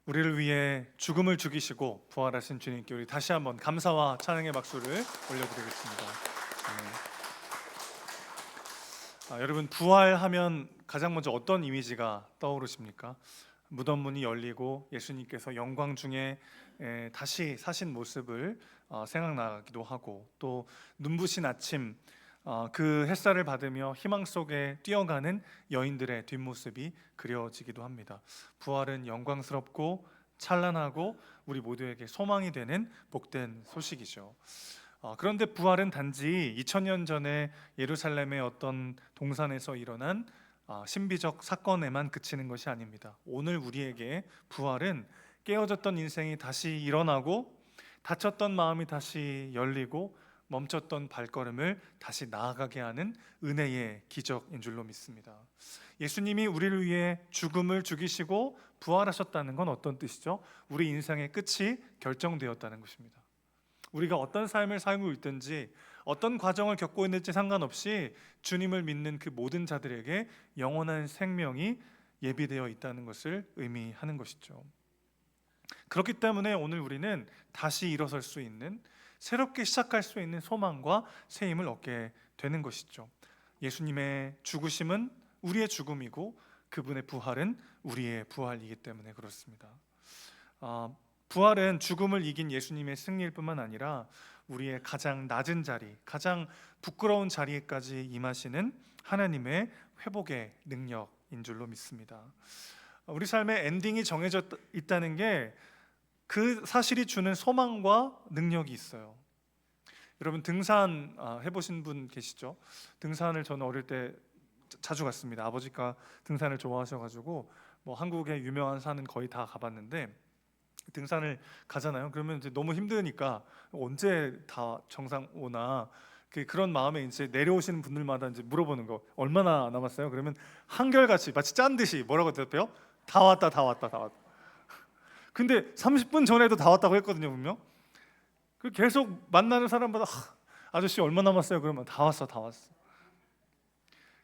우리를 위해 죽음을 죽이시고 부활하신 주님께 우리 다시 한번 감사와 찬양의 박수를 올려드리겠습니다. 여러분, 부활하면 가장 먼저 어떤 이미지가 떠오르십니까? 무덤 문이 열리고 예수님께서 영광 중에 다시 사신 모습을 생각나기도 하고, 또 눈부신 아침, 그 햇살을 받으며 희망 속에 뛰어가는 여인들의 뒷모습이 그려지기도 합니다. 부활은 영광스럽고 찬란하고 우리 모두에게 소망이 되는 복된 소식이죠. 그런데 부활은 단지 2000년 전에 예루살렘의 어떤 동산에서 일어난 신비적 사건에만 그치는 것이 아닙니다. 오늘 우리에게 부활은 깨어졌던 인생이 다시 일어나고, 닫혔던 마음이 다시 열리고, 멈췄던 발걸음을 다시 나아가게 하는 은혜의 기적인 줄로 믿습니다. 예수님이 우리를 위해 죽음을 죽이시고 부활하셨다는 건 어떤 뜻이죠? 우리 인생의 끝이 결정되었다는 것입니다. 우리가 어떤 삶을 살고 있든지, 어떤 과정을 겪고 있는지 상관없이 주님을 믿는 그 모든 자들에게 영원한 생명이 예비되어 있다는 것을 의미하는 것이죠. 그렇기 때문에 오늘 우리는 다시 일어설 수 있는, 새롭게 시작할 수 있는 소망과 새 힘을 얻게 되는 것이죠. 예수님의 죽으심은 우리의 죽음이고, 그분의 부활은 우리의 부활이기 때문에 그렇습니다. 부활은 죽음을 이긴 예수님의 승리일 뿐만 아니라 우리의 가장 낮은 자리, 가장 부끄러운 자리에까지 임하시는 하나님의 회복의 능력인 줄로 믿습니다. 우리 삶의 엔딩이 정해져 있다는 게 그 사실이 주는 소망과 능력이 있어요. 여러분, 등산 해보신 분 계시죠? 등산을 저는 어릴 때 자주 갔습니다. 아버지가 등산을 좋아하셔가지고 한국의 유명한 산은 거의 다 가봤는데, 등산을 가잖아요. 그러면 이제 너무 힘드니까 언제 다 정상 오나, 그런 마음에 이제 내려오시는 분들마다 이제 물어보는 거, 얼마나 남았어요? 그러면 한결같이 마치 짠 듯이 뭐라고 대답해요? 다 왔다, 다 왔다, 다 왔다. 근데 30분 전에도 다 왔다고 했거든요, 분명. 계속 만나는 사람마다 아저씨 얼마 남았어요? 그러면 다 왔어, 다 왔어.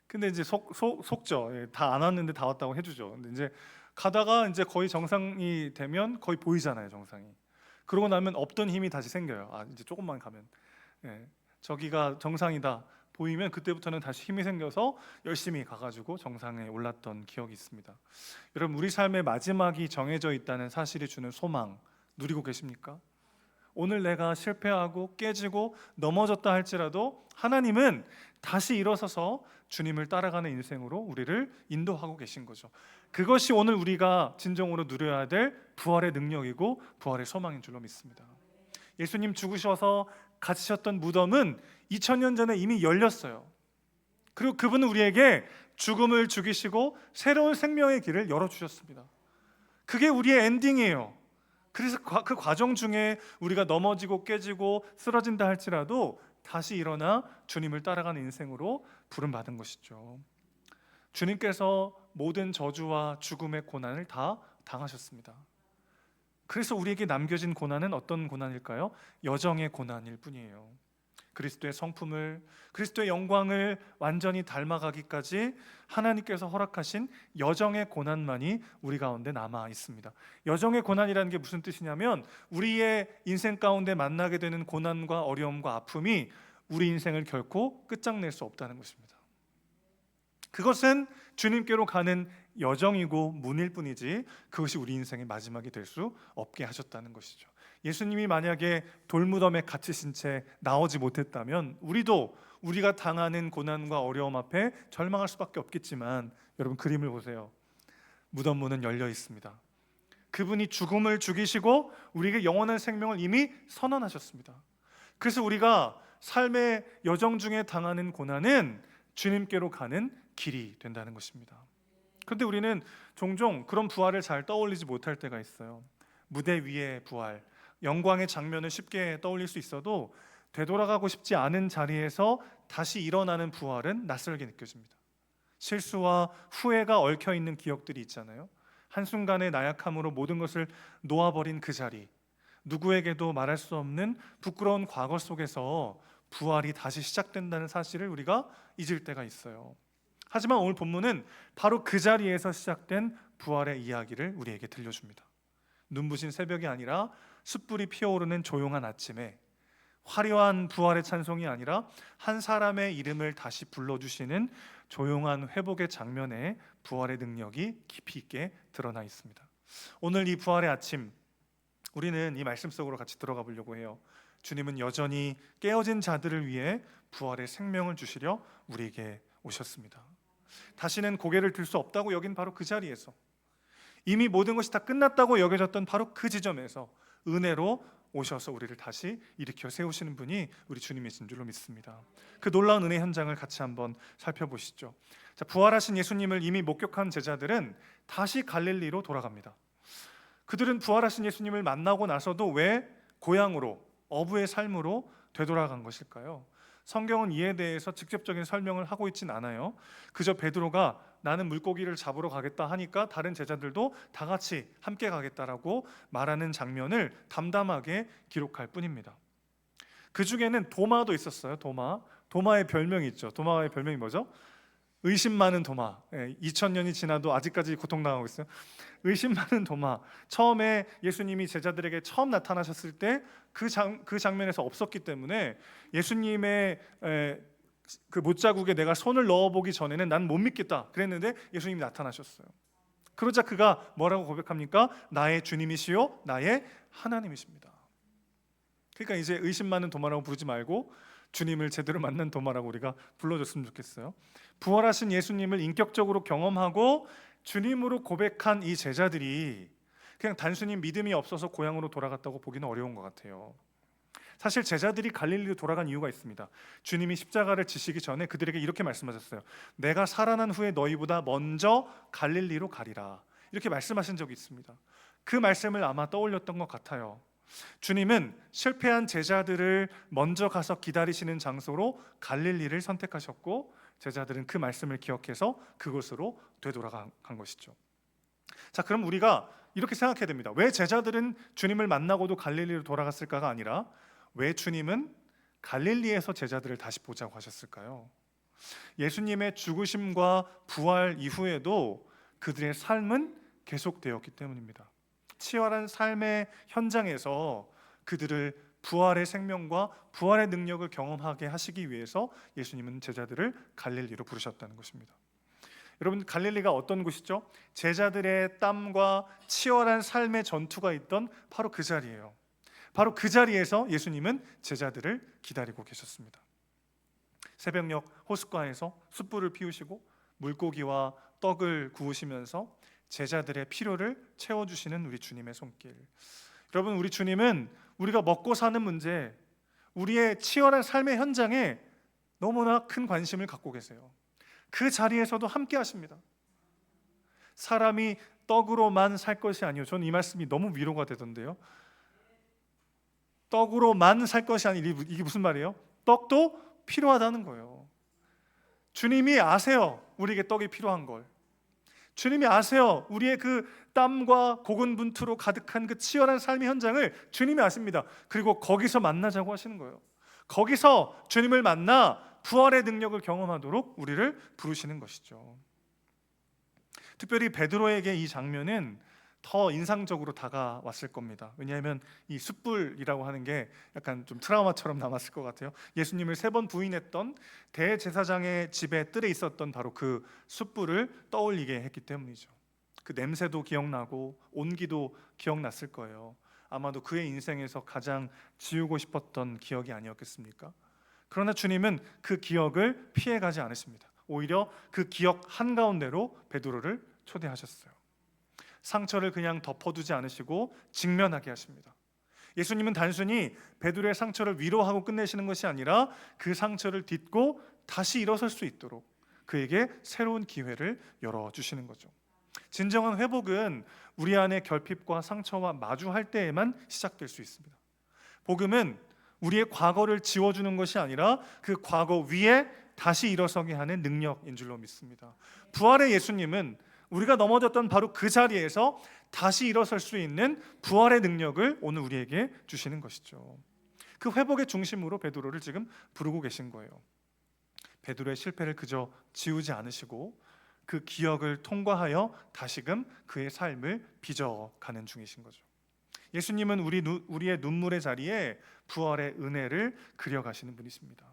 근데 이제 속죠. 다 안 왔는데 다 왔다고 해주죠. 근데 이제 가다가 이제 거의 정상이 되면 거의 보이잖아요, 정상이. 그러고 나면 없던 힘이 다시 생겨요. 이제 조금만 가면, 저기가 정상이다 보이면 그때부터는 다시 힘이 생겨서 열심히 가가지고 정상에 올랐던 기억이 있습니다. 여러분, 우리 삶의 마지막이 정해져 있다는 사실이 주는 소망 누리고 계십니까? 오늘 내가 실패하고 깨지고 넘어졌다 할지라도 하나님은 다시 일어서서 주님을 따라가는 인생으로 우리를 인도하고 계신 거죠. 그것이 오늘 우리가 진정으로 누려야 될 부활의 능력이고 부활의 소망인 줄로 믿습니다. 예수님 죽으셔서 갇히셨던 무덤은 2000년 전에 이미 열렸어요. 그리고 그분은 우리에게 죽음을 죽이시고 새로운 생명의 길을 열어주셨습니다. 그게 우리의 엔딩이에요. 그래서 그 과정 중에 우리가 넘어지고 깨지고 쓰러진다 할지라도 다시 일어나 주님을 따라가는 인생으로 부름받은 것이죠. 주님께서 모든 저주와 죽음의 고난을 다 당하셨습니다. 그래서 우리에게 남겨진 고난은 어떤 고난일까요? 여정의 고난일 뿐이에요. 그리스도의 성품을, 그리스도의 영광을 완전히 닮아가기까지 하나님께서 허락하신 여정의 고난만이 우리 가운데 남아 있습니다. 여정의 고난이라는 게 무슨 뜻이냐면, 우리의 인생 가운데 만나게 되는 고난과 어려움과 아픔이 우리 인생을 결코 끝장낼 수 없다는 것입니다. 그것은 주님께로 가는 여정이고 문일 뿐이지 그것이 우리 인생의 마지막이 될 수 없게 하셨다는 것이죠. 예수님이 만약에 돌무덤에 갇히신 채 나오지 못했다면 우리가 당하는 고난과 어려움 앞에 절망할 수밖에 없겠지만, 여러분, 그림을 보세요. 무덤 문은 열려 있습니다. 그분이 죽음을 죽이시고 우리에게 영원한 생명을 이미 선언하셨습니다. 그래서 우리가 삶의 여정 중에 당하는 고난은 주님께로 가는 길이 된다는 것입니다. 그런데 우리는 종종 그런 부활을 잘 떠올리지 못할 때가 있어요. 무대 위의 부활, 영광의 장면을 쉽게 떠올릴 수 있어도 되돌아가고 싶지 않은 자리에서 다시 일어나는 부활은 낯설게 느껴집니다. 실수와 후회가 얽혀 있는 기억들이 있잖아요. 한순간의 나약함으로 모든 것을 놓아버린 그 자리, 누구에게도 말할 수 없는 부끄러운 과거 속에서 부활이 다시 시작된다는 사실을 우리가 잊을 때가 있어요. 하지만 오늘 본문은 바로 그 자리에서 시작된 부활의 이야기를 우리에게 들려줍니다. 눈부신 새벽이 아니라 숯불이 피어오르는 조용한 아침에, 화려한 부활의 찬송이 아니라 한 사람의 이름을 다시 불러주시는 조용한 회복의 장면에 부활의 능력이 깊이 있게 드러나 있습니다. 오늘 이 부활의 아침, 우리는 이 말씀 속으로 같이 들어가 보려고 해요. 주님은 여전히 깨어진 자들을 위해 부활의 생명을 주시려 우리에게 오셨습니다. 다시는 고개를 들 수 없다고 여긴 바로 그 자리에서, 이미 모든 것이 다 끝났다고 여겨졌던 바로 그 지점에서 은혜로 오셔서 우리를 다시 일으켜 세우시는 분이 우리 주님이신 줄로 믿습니다. 그 놀라운 은혜 현장을 같이 한번 살펴보시죠. 자, 부활하신 예수님을 이미 목격한 제자들은 다시 갈릴리로 돌아갑니다. 그들은 부활하신 예수님을 만나고 나서도 왜 고향으로, 어부의 삶으로 되돌아간 것일까요? 성경은 이에 대해서 직접적인 설명을 하고 있진 않아요. 그저 베드로가 나는 물고기를 잡으러 가겠다 하니까 다른 제자들도 다 같이 함께 가겠다라고 말하는 장면을 담담하게 기록할 뿐입니다. 그 중에는 도마도 있었어요. 도마의 별명이 있죠. 도마의 별명이 뭐죠? 의심 많은 도마. 2000년이 지나도 아직까지 고통당하고 있어요. 의심 많은 도마. 처음에 예수님이 제자들에게 처음 나타나셨을 때 그 장면에서 없었기 때문에 예수님의 그 못자국에 내가 손을 넣어보기 전에는 난 못 믿겠다 그랬는데 예수님이 나타나셨어요. 그러자 그가 뭐라고 고백합니까? 나의 주님이시요 나의 하나님이십니다. 그러니까 이제 의심 많은 도마라고 부르지 말고 주님을 제대로 만난 도마라고 우리가 불러줬으면 좋겠어요. 부활하신 예수님을 인격적으로 경험하고 주님으로 고백한 이 제자들이 그냥 단순히 믿음이 없어서 고향으로 돌아갔다고 보기는 어려운 것 같아요. 사실 제자들이 갈릴리로 돌아간 이유가 있습니다. 주님이 십자가를 지시기 전에 그들에게 이렇게 말씀하셨어요. 내가 살아난 후에 너희보다 먼저 갈릴리로 가리라. 이렇게 말씀하신 적이 있습니다. 그 말씀을 아마 떠올렸던 것 같아요. 주님은 실패한 제자들을 먼저 가서 기다리시는 장소로 갈릴리를 선택하셨고 제자들은 그 말씀을 기억해서 그곳으로 되돌아간 것이죠. 자, 그럼 우리가 이렇게 생각해야 됩니다. 왜 제자들은 주님을 만나고도 갈릴리로 돌아갔을까가 아니라 왜 주님은 갈릴리에서 제자들을 다시 보자고 하셨을까요? 예수님의 죽으심과 부활 이후에도 그들의 삶은 계속되었기 때문입니다. 치열한 삶의 현장에서 그들을 부활의 생명과 부활의 능력을 경험하게 하시기 위해서 예수님은 제자들을 갈릴리로 부르셨다는 것입니다. 여러분, 갈릴리가 어떤 곳이죠? 제자들의 땀과 치열한 삶의 전투가 있던 바로 그 자리예요. 바로 그 자리에서 예수님은 제자들을 기다리고 계셨습니다. 새벽녘 호숫가에서 숯불을 피우시고 물고기와 떡을 구우시면서 제자들의 필요를 채워주시는 우리 주님의 손길. 여러분, 우리 주님은 우리가 먹고 사는 문제, 우리의 치열한 삶의 현장에 너무나 큰 관심을 갖고 계세요. 그 자리에서도 함께 하십니다. 사람이 떡으로만 살 것이 아니요. 저는 이 말씀이 너무 위로가 되던데요. 떡으로만 살 것이 아니, 이게 무슨 말이에요? 떡도 필요하다는 거예요. 주님이 아세요. 우리에게 떡이 필요한 걸. 주님이 아세요. 우리의 그 땀과 고군분투로 가득한 그 치열한 삶의 현장을 주님이 아십니다. 그리고 거기서 만나자고 하시는 거예요. 거기서 주님을 만나 부활의 능력을 경험하도록 우리를 부르시는 것이죠. 특별히 베드로에게 이 장면은 더 인상적으로 다가왔을 겁니다. 왜냐하면 이 숯불이라고 하는 게 약간 좀 트라우마처럼 남았을 것 같아요. 예수님을 3번 부인했던 대제사장의 집에 뜰에 있었던 바로 그 숯불을 떠올리게 했기 때문이죠. 그 냄새도 기억나고 온기도 기억났을 거예요. 아마도 그의 인생에서 가장 지우고 싶었던 기억이 아니었겠습니까? 그러나 주님은 그 기억을 피해가지 않으십니다. 오히려 그 기억 한가운데로 베드로를 초대하셨어요. 상처를 그냥 덮어두지 않으시고 직면하게 하십니다. 예수님은 단순히 베드로의 상처를 위로하고 끝내시는 것이 아니라 그 상처를 딛고 다시 일어설 수 있도록 그에게 새로운 기회를 열어주시는 거죠. 진정한 회복은 우리 안의 결핍과 상처와 마주할 때에만 시작될 수 있습니다. 복음은 우리의 과거를 지워주는 것이 아니라 그 과거 위에 다시 일어서게 하는 능력인 줄로 믿습니다. 부활의 예수님은 우리가 넘어졌던 바로 그 자리에서 다시 일어설 수 있는 부활의 능력을 오늘 우리에게 주시는 것이죠. 그 회복의 중심으로 베드로를 지금 부르고 계신 거예요. 베드로의 실패를 그저 지우지 않으시고 그 기억을 통과하여 다시금 그의 삶을 빚어가는 중이신 거죠. 예수님은 우리의 눈물의 자리에 부활의 은혜를 그려가시는 분이십니다.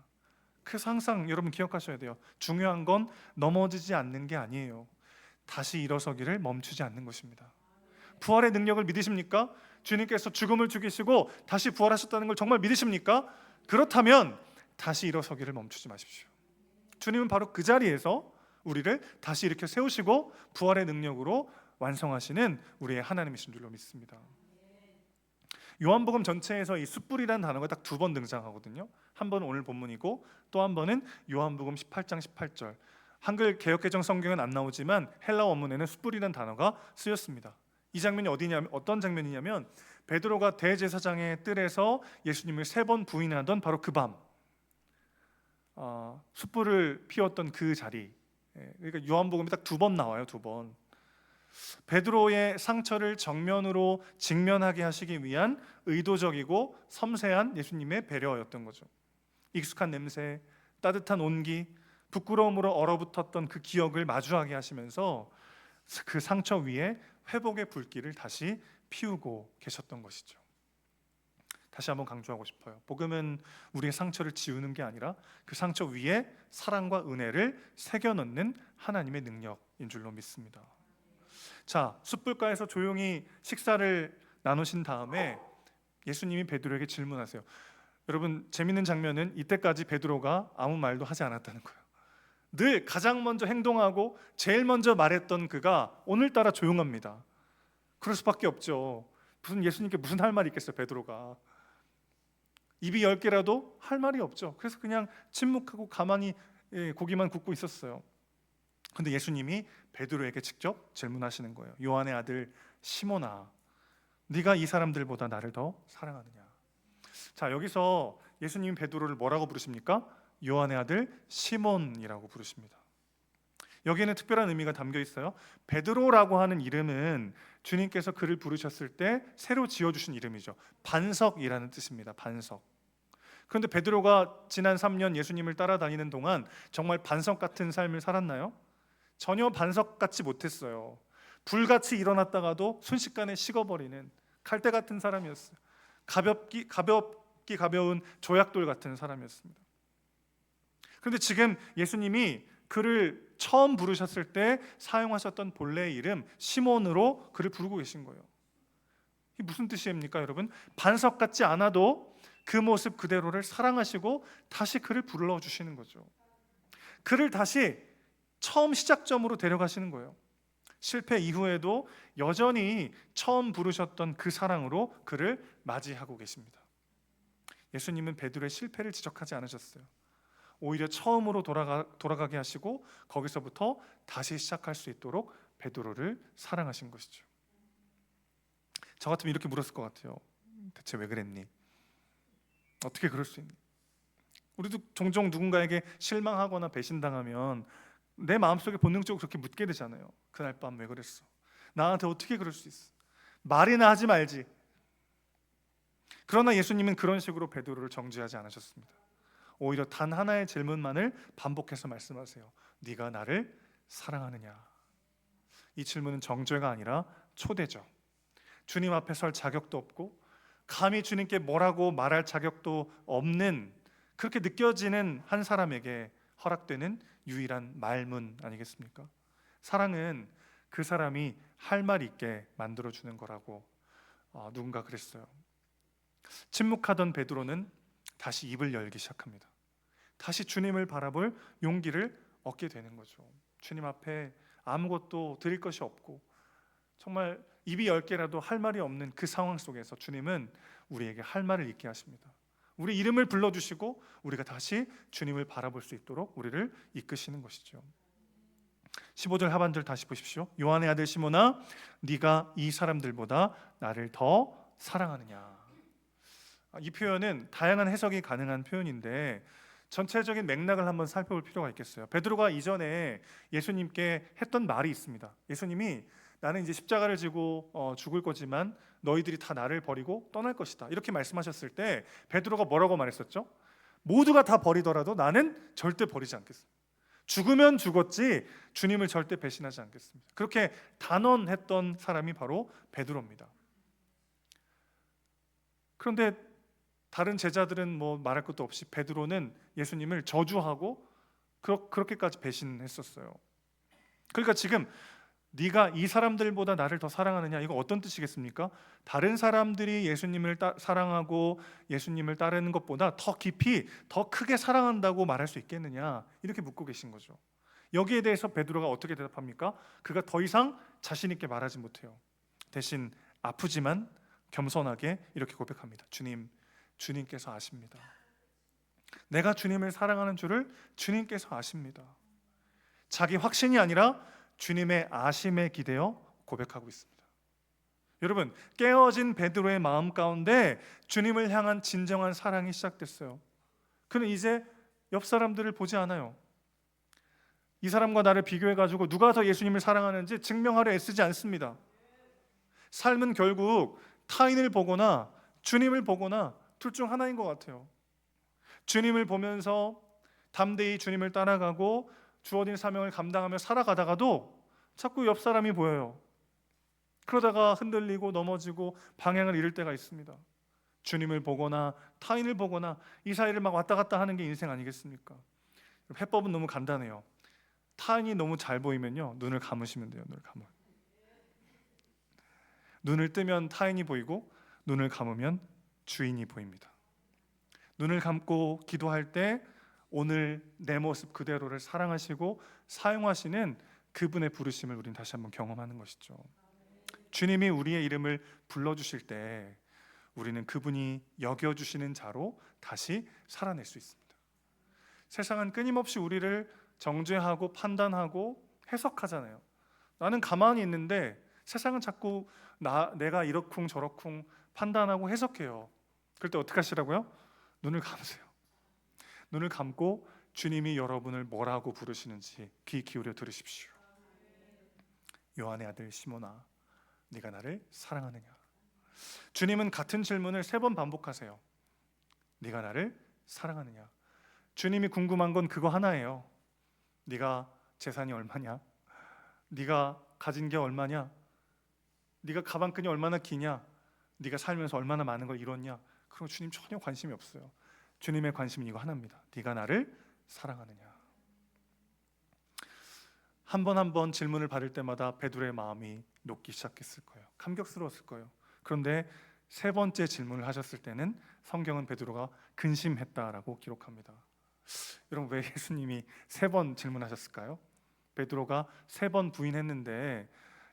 그래서 항상 여러분 기억하셔야 돼요. 중요한 건 넘어지지 않는 게 아니에요. 다시 일어서기를 멈추지 않는 것입니다. 부활의 능력을 믿으십니까? 주님께서 죽음을 죽이시고 다시 부활하셨다는 걸 정말 믿으십니까? 그렇다면 다시 일어서기를 멈추지 마십시오. 주님은 바로 그 자리에서 우리를 다시 일으켜 세우시고 부활의 능력으로 완성하시는 우리의 하나님이신 줄로 믿습니다. 요한복음 전체에서 이 숯불이라는 단어가 딱 2번 등장하거든요. 한 번은 오늘 본문이고 또 한 번은 요한복음 18장 18절. 한글 개역개정 성경은 안 나오지만 헬라 원문에는 숯불이라는 단어가 쓰였습니다. 이 장면이 어떤 장면이냐면 베드로가 대제사장의 뜰에서 예수님을 3번 부인하던 바로 그 밤, 숯불을 피웠던 그 자리. 그러니까 요한복음이 딱 2번 나와요. 2번. 베드로의 상처를 정면으로 직면하게 하시기 위한 의도적이고 섬세한 예수님의 배려였던 거죠. 익숙한 냄새, 따뜻한 온기, 부끄러움으로 얼어붙었던 그 기억을 마주하게 하시면서 그 상처 위에 회복의 불길을 다시 피우고 계셨던 것이죠. 다시 한번 강조하고 싶어요. 복음은 우리의 상처를 지우는 게 아니라 그 상처 위에 사랑과 은혜를 새겨넣는 하나님의 능력인 줄로 믿습니다. 자, 숯불가에서 조용히 식사를 나누신 다음에 예수님이 베드로에게 질문하세요. 여러분, 재밌는 장면은 이때까지 베드로가 아무 말도 하지 않았다는 거예요. 늘 가장 먼저 행동하고 제일 먼저 말했던 그가 오늘따라 조용합니다. 그럴 수밖에 없죠. 예수님께 무슨 할 말이 있겠어요, 베드로가. 입이 10개라도 할 말이 없죠. 그래서 그냥 침묵하고 가만히 고기만 굽고 있었어요. 근데 예수님이 베드로에게 직접 질문하시는 거예요. 요한의 아들 시몬아, 네가 이 사람들보다 나를 더 사랑하느냐. 자, 여기서 예수님이 베드로를 뭐라고 부르십니까? 요한의 아들 시몬이라고 부르십니다. 여기에는 특별한 의미가 담겨 있어요. 베드로라고 하는 이름은 주님께서 그를 부르셨을 때 새로 지어주신 이름이죠. 반석이라는 뜻입니다. 반석. 그런데 베드로가 지난 3년 예수님을 따라다니는 동안 정말 반석 같은 삶을 살았나요? 전혀 반석 같지 못했어요. 불같이 일어났다가도 순식간에 식어버리는 칼대 같은 사람이었어요. 가벼운 조약돌 같은 사람이었습니다. 그런데 지금 예수님이 그를 처음 부르셨을 때 사용하셨던 본래의 이름 시몬으로 그를 부르고 계신 거예요. 이게 무슨 뜻입니까, 여러분? 반석 같지 않아도 그 모습 그대로를 사랑하시고 다시 그를 불러주시는 거죠. 그를 다시 처음 시작점으로 데려가시는 거예요. 실패 이후에도 여전히 처음 부르셨던 그 사랑으로 그를 맞이하고 계십니다. 예수님은 베드로의 실패를 지적하지 않으셨어요. 오히려 처음으로 돌아가게 하시고 거기서부터 다시 시작할 수 있도록 베드로를 사랑하신 것이죠. 저 같으면 이렇게 물었을 것 같아요. 대체 왜 그랬니? 어떻게 그럴 수 있니? 우리도 종종 누군가에게 실망하거나 배신당하면 내 마음속에 본능적으로 그렇게 묻게 되잖아요. 그날 밤 왜 그랬어? 나한테 어떻게 그럴 수 있어? 말이나 하지 말지. 그러나 예수님은 그런 식으로 베드로를 정죄하지 않으셨습니다. 오히려 단 하나의 질문만을 반복해서 말씀하세요. 네가 나를 사랑하느냐? 이 질문은 정죄가 아니라 초대죠. 주님 앞에 설 자격도 없고 감히 주님께 뭐라고 말할 자격도 없는, 그렇게 느껴지는 한 사람에게 허락되는 유일한 말문 아니겠습니까? 사랑은 그 사람이 할 말 있게 만들어주는 거라고 누군가 그랬어요. 침묵하던 베드로는 다시 입을 열기 시작합니다. 다시 주님을 바라볼 용기를 얻게 되는 거죠. 주님 앞에 아무것도 드릴 것이 없고 정말 입이 10개라도 할 말이 없는 그 상황 속에서 주님은 우리에게 할 말을 있게 하십니다. 우리 이름을 불러주시고 우리가 다시 주님을 바라볼 수 있도록 우리를 이끄시는 것이죠. 15절 하반절 다시 보십시오. 요한의 아들 시몬아, 네가 이 사람들보다 나를 더 사랑하느냐. 이 표현은 다양한 해석이 가능한 표현인데 전체적인 맥락을 한번 살펴볼 필요가 있겠어요. 베드로가 이전에 예수님께 했던 말이 있습니다. 예수님이 나는 이제 십자가를 지고 죽을 거지만 너희들이 다 나를 버리고 떠날 것이다, 이렇게 말씀하셨을 때 베드로가 뭐라고 말했었죠? 모두가 다 버리더라도 나는 절대 버리지 않겠습니다. 죽으면 죽었지 주님을 절대 배신하지 않겠습니다. 그렇게 단언했던 사람이 바로 베드로입니다. 그런데 다른 제자들은 뭐 말할 것도 없이 베드로는 예수님을 저주하고 그렇게까지 배신했었어요. 그러니까 지금 네가 이 사람들보다 나를 더 사랑하느냐, 이거 어떤 뜻이겠습니까? 다른 사람들이 예수님을 사랑하고 예수님을 따르는 것보다 더 깊이 더 크게 사랑한다고 말할 수 있겠느냐, 이렇게 묻고 계신 거죠. 여기에 대해서 베드로가 어떻게 대답합니까? 그가 더 이상 자신 있게 말하지 못해요. 대신 아프지만 겸손하게 이렇게 고백합니다. 주님께서 아십니다. 내가 주님을 사랑하는 줄을 주님께서 아십니다. 자기 확신이 아니라 주님의 아심에 기대어 고백하고 있습니다. 여러분, 깨어진 베드로의 마음 가운데 주님을 향한 진정한 사랑이 시작됐어요. 그는 이제 옆 사람들을 보지 않아요. 이 사람과 나를 비교해가지고 누가 더 예수님을 사랑하는지 증명하려 애쓰지 않습니다. 삶은 결국 타인을 보거나 주님을 보거나 둘 중 하나인 것 같아요. 주님을 보면서 담대히 주님을 따라가고 주어진 사명을 감당하며 살아가다가도 자꾸 옆 사람이 보여요. 그러다가 흔들리고 넘어지고 방향을 잃을 때가 있습니다. 주님을 보거나 타인을 보거나 이 사이를 막 왔다 갔다 하는 게 인생 아니겠습니까? 해법은 너무 간단해요. 타인이 너무 잘 보이면요, 눈을 감으시면 돼요. 눈을 뜨면 타인이 보이고 눈을 감으면 주인이 보입니다. 눈을 감고 기도할 때 오늘 내 모습 그대로를 사랑하시고 사용하시는 그분의 부르심을 우린 다시 한번 경험하는 것이죠. 주님이 우리의 이름을 불러주실 때 우리는 그분이 여겨주시는 자로 다시 살아낼 수 있습니다. 세상은 끊임없이 우리를 정죄하고 판단하고 해석하잖아요. 나는 가만히 있는데 세상은 자꾸 내가 이러쿵 저러쿵 판단하고 해석해요. 그럴 때 어떻게 하시라고요? 눈을 감으세요. 눈을 감고 주님이 여러분을 뭐라고 부르시는지 귀 기울여 들으십시오. 요한의 아들 시몬아, 네가 나를 사랑하느냐? 주님은 같은 질문을 3번 반복하세요. 네가 나를 사랑하느냐? 주님이 궁금한 건 그거 하나예요. 네가 재산이 얼마냐? 네가 가진 게 얼마냐? 네가 가방끈이 얼마나 기냐? 네가 살면서 얼마나 많은 걸 이뤘냐? 그런 거 주님 전혀 관심이 없어요. 주님의 관심은 이거 하나입니다. 네가 나를 사랑하느냐? 한 번 한 번 질문을 받을 때마다 베드로의 마음이 녹기 시작했을 거예요. 감격스러웠을 거예요. 그런데 3번째 질문을 하셨을 때는 성경은 베드로가 근심했다라고 기록합니다. 여러분, 왜 예수님이 3번 질문하셨을까요? 베드로가 3번 부인했는데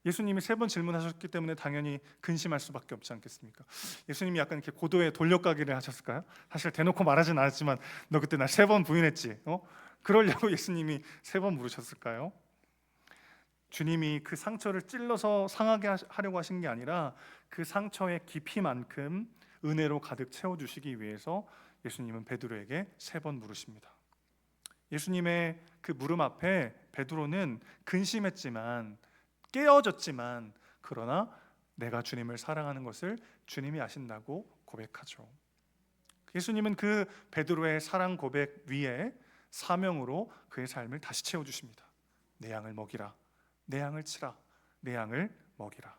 예수님이 3번 질문하셨기 때문에 당연히 근심할 수밖에 없지 않겠습니까? 예수님이 약간 이렇게 고도의 돌려가기를 하셨을까요? 사실 대놓고 말하진 않았지만 너 그때 날 3번 부인했지? 그러려고 예수님이 3번 물으셨을까요? 주님이 그 상처를 찔러서 상하게 하려고 하신 게 아니라 그 상처의 깊이만큼 은혜로 가득 채워주시기 위해서 예수님은 베드로에게 3번 물으십니다. 예수님의 그 물음 앞에 베드로는 근심했지만 깨어졌지만 그러나 내가 주님을 사랑하는 것을 주님이 아신다고 고백하죠. 예수님은 그 베드로의 사랑 고백 위에 사명으로 그의 삶을 다시 채워주십니다. 내 양을 먹이라, 내 양을 치라, 내 양을 먹이라.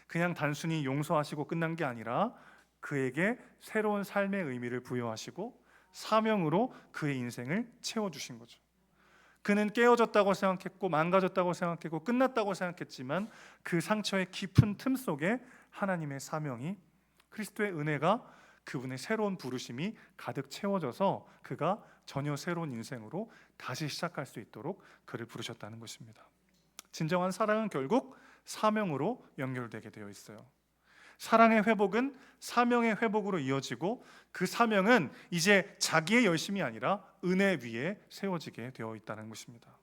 그냥 단순히 용서하시고 끝난 게 아니라 그에게 새로운 삶의 의미를 부여하시고 사명으로 그의 인생을 채워주신 거죠. 그는 깨어졌다고 생각했고 망가졌다고 생각했고 끝났다고 생각했지만 그 상처의 깊은 틈 속에 하나님의 사명이, 그리스도의 은혜가, 그분의 새로운 부르심이 가득 채워져서 그가 전혀 새로운 인생으로 다시 시작할 수 있도록 그를 부르셨다는 것입니다. 진정한 사랑은 결국 사명으로 연결되게 되어 있어요. 사랑의 회복은 사명의 회복으로 이어지고 그 사명은 이제 자기의 열심이 아니라 은혜 위에 세워지게 되어 있다는 것입니다.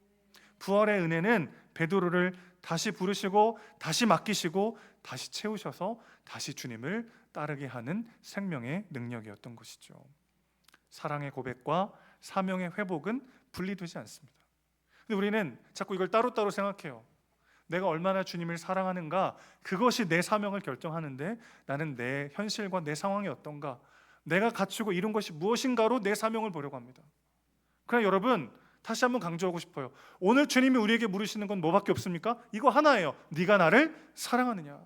부활의 은혜는 베드로를 다시 부르시고 다시 맡기시고 다시 채우셔서 다시 주님을 따르게 하는 생명의 능력이었던 것이죠. 사랑의 고백과 사명의 회복은 분리되지 않습니다. 근데 우리는 자꾸 이걸 따로따로 생각해요. 내가 얼마나 주님을 사랑하는가, 그것이 내 사명을 결정하는데 나는 내 현실과 내 상황이 어떤가, 내가 갖추고 이룬 것이 무엇인가로 내 사명을 보려고 합니다. 그러나 여러분, 다시 한번 강조하고 싶어요. 오늘 주님이 우리에게 물으시는 건 뭐밖에 없습니까? 이거 하나예요. 네가 나를 사랑하느냐?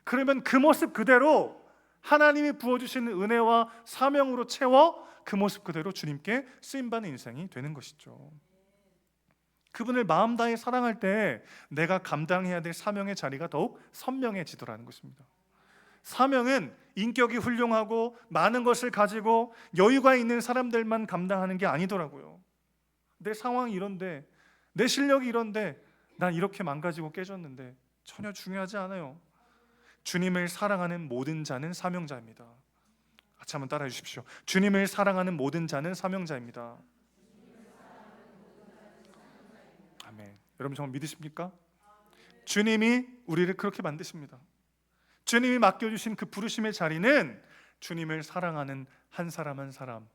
그러면 그 모습 그대로 하나님이 부어주시는 은혜와 사명으로 채워 그 모습 그대로 주님께 쓰임받는 인생이 되는 것이죠. 그분을 마음 다해 사랑할 때 내가 감당해야 될 사명의 자리가 더욱 선명해지더라는 것입니다. 사명은 인격이 훌륭하고 많은 것을 가지고 여유가 있는 사람들만 감당하는 게 아니더라고요. 내 상황이 이런데, 내 실력이 이런데, 난 이렇게 망가지고 깨졌는데 전혀 중요하지 않아요. 주님을 사랑하는 모든 자는 사명자입니다. 같이 한번 따라해 주십시오. 주님을 사랑하는 모든 자는 사명자입니다. 아멘. 여러분 정말 믿으십니까? 주님이 우리를 그렇게 만드십니다. 주님이 맡겨주신 그 부르심의 자리는 주님을 사랑하는 한 사람 한 사람,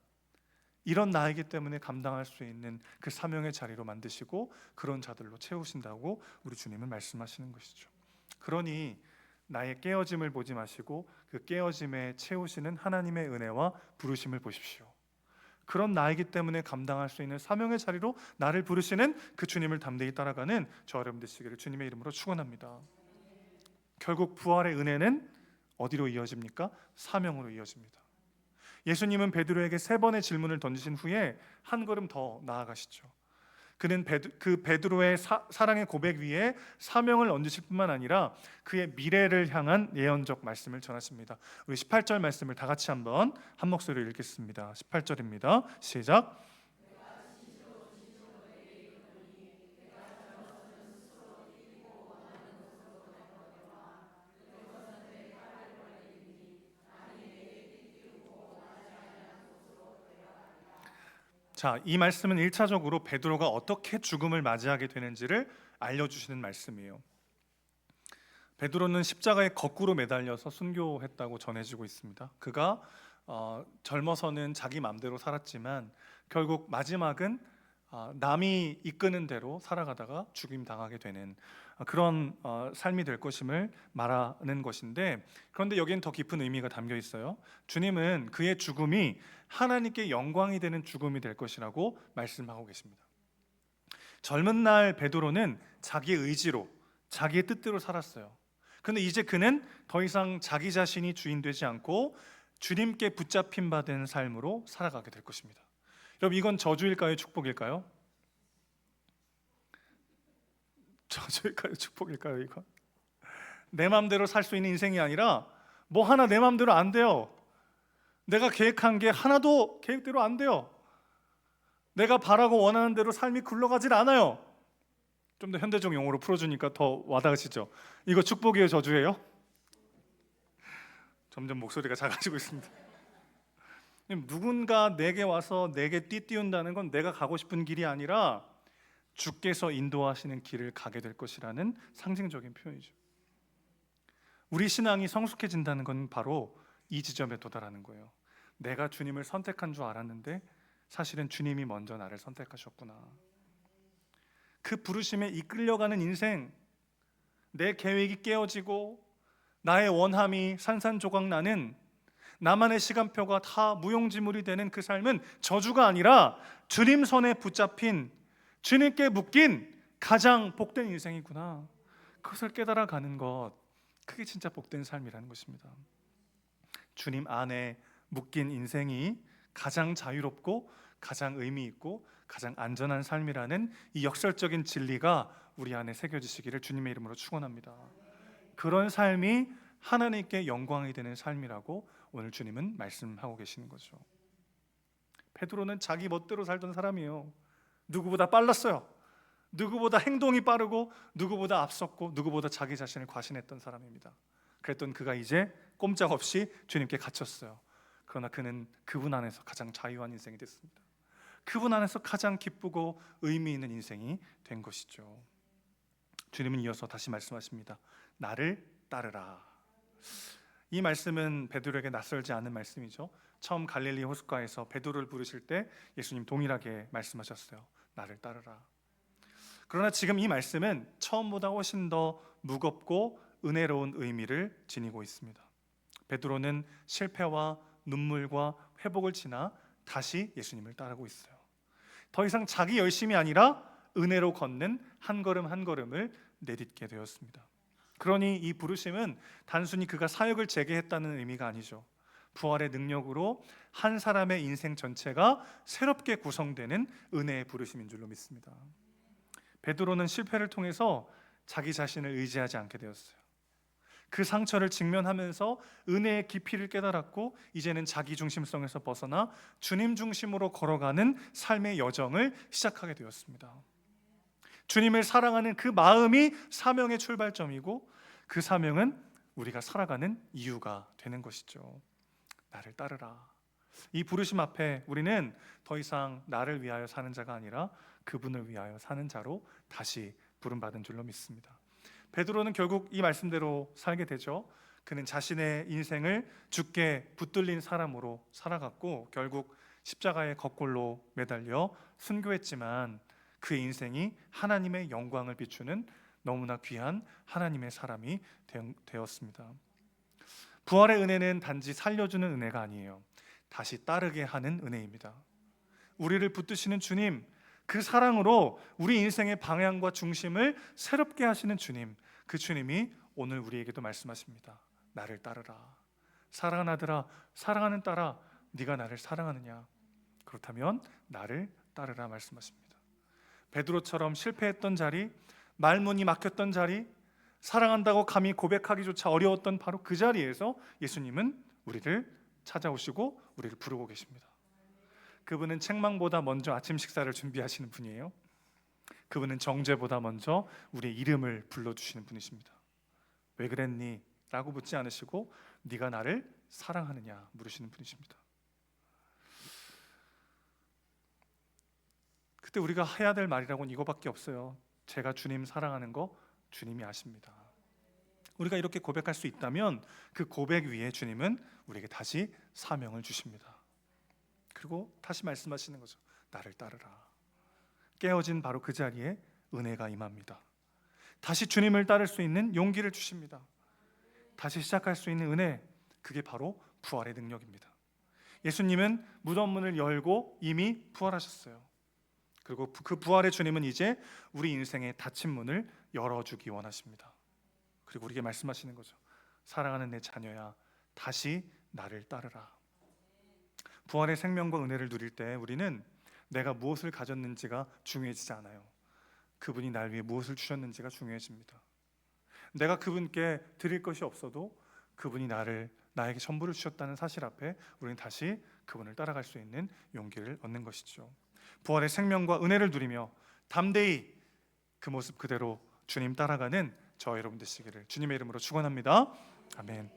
이런 나이기 때문에 감당할 수 있는 그 사명의 자리로 만드시고 그런 자들로 채우신다고 우리 주님은 말씀하시는 것이죠. 그러니 나의 깨어짐을 보지 마시고 그 깨어짐에 채우시는 하나님의 은혜와 부르심을 보십시오. 그런 나이기 때문에 감당할 수 있는 사명의 자리로 나를 부르시는 그 주님을 담대히 따라가는 저 여러분 되시기를 주님의 이름으로 축원합니다. 결국 부활의 은혜는 어디로 이어집니까? 사명으로 이어집니다. 예수님은 베드로에게 3번의 질문을 던지신 후에 한 걸음 더 나아가시죠. 그는 그 베드로의 사랑의 고백 위에 사명을 얹으실 뿐만 아니라 그의 미래를 향한 예언적 말씀을 전하십니다. 우리 18절 말씀을 다 같이 한번 한 목소리로 읽겠습니다. 18절입니다. 시작. 자, 이 말씀은 1차적으로 베드로가 어떻게 죽음을 맞이하게 되는지를 알려주시는 말씀이에요. 베드로는 십자가에 거꾸로 매달려서 순교했다고 전해지고 있습니다. 그가 젊어서는 자기 마음대로 살았지만 결국 마지막은 남이 이끄는 대로 살아가다가 죽임 당하게 되는 그런 삶이 될 것임을 말하는 것인데, 그런데 여기엔 더 깊은 의미가 담겨 있어요. 주님은 그의 죽음이 하나님께 영광이 되는 죽음이 될 것이라고 말씀하고 계십니다. 젊은 날 베드로는 자기의 의지로, 자기의 뜻대로 살았어요. 그런데 이제 그는 더 이상 자기 자신이 주인 되지 않고 주님께 붙잡힌 바 된 삶으로 살아가게 될 것입니다. 여러분, 이건 저주일까요? 축복일까요? 저주일까요? 축복일까요? 이건 내 마음대로 살 수 있는 인생이 아니라 뭐 하나 내 마음대로 안 돼요. 내가 계획한 게 하나도 계획대로 안 돼요. 내가 바라고 원하는 대로 삶이 굴러가질 않아요. 좀 더 현대적 용어로 풀어주니까 더 와닿으시죠? 이거 축복이에요? 저주예요? 점점 목소리가 작아지고 있습니다. 누군가 내게 와서 내게 띠띠운다는 건 내가 가고 싶은 길이 아니라 주께서 인도하시는 길을 가게 될 것이라는 상징적인 표현이죠. 우리 신앙이 성숙해진다는 건 바로 이 지점에 도달하는 거예요. 내가 주님을 선택한 줄 알았는데 사실은 주님이 먼저 나를 선택하셨구나. 그 부르심에 이끌려가는 인생, 내 계획이 깨어지고 나의 원함이 산산조각 나는, 나만의 시간표가 다 무용지물이 되는 그 삶은 저주가 아니라 주님 손에 붙잡힌, 주님께 묶인 가장 복된 인생이구나. 그것을 깨달아가는 것, 그게 진짜 복된 삶이라는 것입니다. 주님 안에 묶인 인생이 가장 자유롭고 가장 의미 있고 가장 안전한 삶이라는 이 역설적인 진리가 우리 안에 새겨지시기를 주님의 이름으로 축원합니다. 그런 삶이 하나님께 영광이 되는 삶이라고 오늘 주님은 말씀하고 계시는 거죠. 베드로는 자기 멋대로 살던 사람이에요. 누구보다 빨랐어요. 누구보다 행동이 빠르고 누구보다 앞섰고 누구보다 자기 자신을 과신했던 사람입니다. 그랬던 그가 이제 꼼짝없이 주님께 갇혔어요. 그러나 그는 그분 안에서 가장 자유한 인생이 됐습니다. 그분 안에서 가장 기쁘고 의미 있는 인생이 된 것이죠. 주님은 이어서 다시 말씀하십니다. 나를 따르라. 이 말씀은 베드로에게 낯설지 않은 말씀이죠. 처음 갈릴리 호숫가에서 베드로를 부르실 때 예수님 동일하게 말씀하셨어요. 나를 따르라. 그러나 지금 이 말씀은 처음보다 훨씬 더 무겁고 은혜로운 의미를 지니고 있습니다. 베드로는 실패와 눈물과 회복을 지나 다시 예수님을 따르고 있어요. 더 이상 자기 열심이 아니라 은혜로 걷는 한 걸음 한 걸음을 내딛게 되었습니다. 그러니 이 부르심은 단순히 그가 사역을 재개했다는 의미가 아니죠. 부활의 능력으로 한 사람의 인생 전체가 새롭게 구성되는 은혜의 부르심인 줄로 믿습니다. 베드로는 실패를 통해서 자기 자신을 의지하지 않게 되었어요. 그 상처를 직면하면서 은혜의 깊이를 깨달았고 이제는 자기 중심성에서 벗어나 주님 중심으로 걸어가는 삶의 여정을 시작하게 되었습니다. 주님을 사랑하는 그 마음이 사명의 출발점이고 그 사명은 우리가 살아가는 이유가 되는 것이죠. 나를 따르라. 이 부르심 앞에 우리는 더 이상 나를 위하여 사는 자가 아니라 그분을 위하여 사는 자로 다시 부름받은 줄로 믿습니다. 베드로는 결국 이 말씀대로 살게 되죠. 그는 자신의 인생을 주께 붙들린 사람으로 살아갔고 결국 십자가의 거꼴로 매달려 순교했지만 그의 인생이 하나님의 영광을 비추는 너무나 귀한 하나님의 사람이 되었습니다. 부활의 은혜는 단지 살려주는 은혜가 아니에요. 다시 따르게 하는 은혜입니다. 우리를 붙드시는 주님, 그 사랑으로 우리 인생의 방향과 중심을 새롭게 하시는 주님, 그 주님이 오늘 우리에게도 말씀하십니다. 나를 따르라. 사랑하는 아들아, 사랑하는 딸아, 네가 나를 사랑하느냐? 그렇다면 나를 따르라 말씀하십니다. 베드로처럼 실패했던 자리, 말문이 막혔던 자리, 사랑한다고 감히 고백하기조차 어려웠던 바로 그 자리에서 예수님은 우리를 찾아오시고 우리를 부르고 계십니다. 그분은 책망보다 먼저 아침 식사를 준비하시는 분이에요. 그분은 정죄보다 먼저 우리의 이름을 불러주시는 분이십니다. 왜 그랬니? 라고 묻지 않으시고 네가 나를 사랑하느냐 물으시는 분이십니다. 그때 우리가 해야 될 말이라고는 이거밖에 없어요. 제가 주님 사랑하는 거 주님이 아십니다. 우리가 이렇게 고백할 수 있다면 그 고백 위에 주님은 우리에게 다시 사명을 주십니다. 그리고 다시 말씀하시는 거죠. 나를 따르라. 깨어진 바로 그 자리에 은혜가 임합니다. 다시 주님을 따를 수 있는 용기를 주십니다. 다시 시작할 수 있는 은혜, 그게 바로 부활의 능력입니다. 예수님은 무덤 문을 열고 이미 부활하셨어요. 그리고 그 부활의 주님은 이제 우리 인생의 닫힌 문을 열어주기 원하십니다. 그리고 우리에게 말씀하시는 거죠. 사랑하는 내 자녀야, 다시 나를 따르라. 부활의 생명과 은혜를 누릴 때 우리는 내가 무엇을 가졌는지가 중요해지지 않아요. 그분이 날 위해 무엇을 주셨는지가 중요해집니다. 내가 그분께 드릴 것이 없어도 그분이 나에게 전부를 주셨다는 사실 앞에 우리는 다시 그분을 따라갈 수 있는 용기를 얻는 것이죠. 부활의 생명과 은혜를 누리며 담대히 그 모습 그대로 주님 따라가는 저 여러분 되시기를 주님의 이름으로 축원합니다. 아멘.